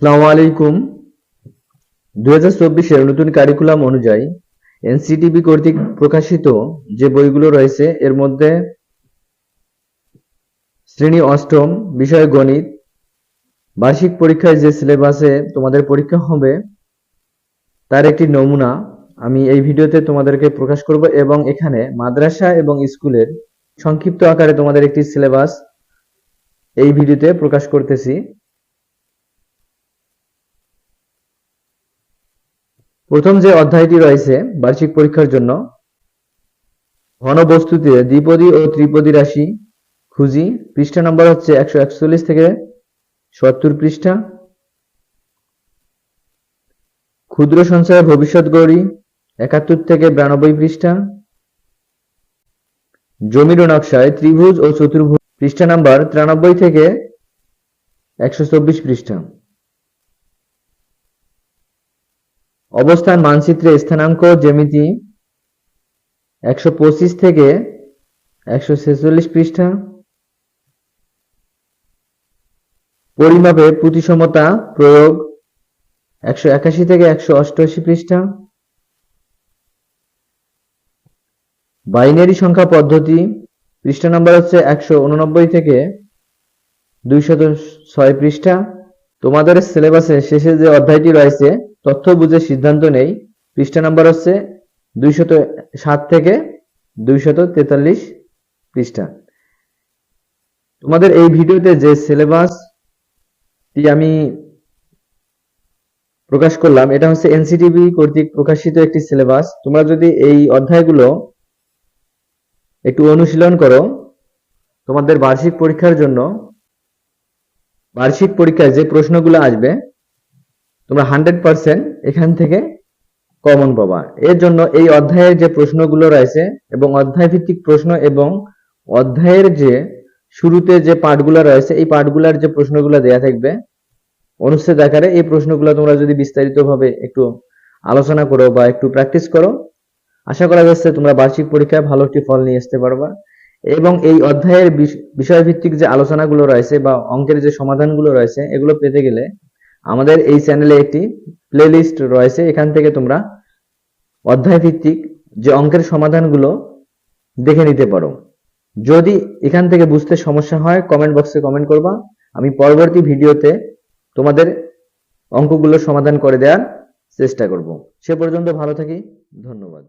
আসসালামু আলাইকুম। 2024-এর নতুন কারিকুলাম অনুযায়ী এনসিটিবি কর্তৃক প্রকাশিত যে বইগুলো রয়েছে এর মধ্যে শ্রেণী অষ্টম বিষয় গণিত বার্ষিক পরীক্ষায় যে সিলেবাসে তোমাদের পরীক্ষা হবে তার একটি নমুনা আমি এই ভিডিওতে তোমাদেরকে প্রকাশ করব এবং এখানে মাদ্রাসা এবং স্কুলের সংক্ষিপ্ত আকারে তোমাদের একটি সিলেবাস এই ভিডিওতে প্রকাশ করতেছি। প্রথম যে অধ্যায়টি রয়েছে বার্ষিক পরীক্ষার জন্য, ঘনবস্তুতে দ্বিপদী ও ত্রিপদী রাশি খুঁজি। পৃষ্ঠা নম্বর হচ্ছে 141 থেকে 70 পৃষ্ঠা। ক্ষুদ্র সঞ্চয় ভবিষ্যৎ গড়ি 71 থেকে 92 পৃষ্ঠা। জমির নকশায় ত্রিভুজ ও চতুর্ভুজ পৃষ্ঠা নাম্বার 93 থেকে 124 পৃষ্ঠা। অবস্থান মানচিত্রে স্থানাঙ্ক জ্যামিতি 125 থেকে 146 পৃষ্ঠা। পরিমাপে প্রতিসমতা প্রয়োগ 181 থেকে 188 পৃষ্ঠা। বাইনারি সংখ্যা পদ্ধতি পৃষ্ঠা নাম্বার হচ্ছে 189 থেকে 206 পৃষ্ঠা। তোমাদের সিলেবাসে শেষে যে অধ্যায়টি রয়েছে তথ্য বুঝে সিদ্ধান্ত নেই, পৃষ্ঠা নাম্বার হচ্ছে 207 থেকে 243 পৃষ্ঠা। তোমাদের এই ভিডিওতে যে সিলেবাসটি আমি প্রকাশ করলাম এটা হচ্ছে এনসিটিবি কর্তৃক প্রকাশিত একটি সিলেবাস। তোমরা যদি এই অধ্যায়গুলো একটু অনুশীলন করো, তোমাদের বার্ষিক পরীক্ষার জন্য বার্ষিক পরীক্ষায় যে প্রশ্নগুলো আসবে তোমরা 100% এখান থেকে কমন পাবা। এর জন্য এই অধ্যায়ের যে প্রশ্নগুলো রয়েছে এবং অধ্যায় ভিত্তিক প্রশ্ন এবং অধ্যায়ের যে শুরুতে যে পাঠগুলো রয়েছে এই পাঠগুলোর যে প্রশ্নগুলো দেয়া থাকবে অনুচ্ছেদ আকারে, এই প্রশ্নগুলো তোমরা যদি বিস্তারিতভাবে একটু আলোচনা করো বা একটু প্র্যাকটিস করো, আশা করা যাচ্ছে তোমরা বার্ষিক পরীক্ষায় ভালো একটি ফল নিয়ে আসতে পারবা। এবং এই অধ্যায়ের বিষয়ভিত্তিক যে আলোচনাগুলো রয়েছে বা অঙ্কের যে সমাধানগুলো রয়েছে এগুলো পেতে গেলে আমাদের এই চ্যানেলে একটি প্লেলিস্ট রয়েছে, এখান থেকে তোমরা অধ্যায় ভিত্তিক যে অঙ্কের সমাধানগুলো দেখে নিতে পারো। যদি এখান থেকে বুঝতে সমস্যা হয় কমেন্ট বক্সে কমেন্ট করবা, আমি পরবর্তী ভিডিওতে তোমাদের অঙ্কগুলোর সমাধান করে দেওয়ার চেষ্টা করব। সে পর্যন্ত ভালো থাকি, ধন্যবাদ।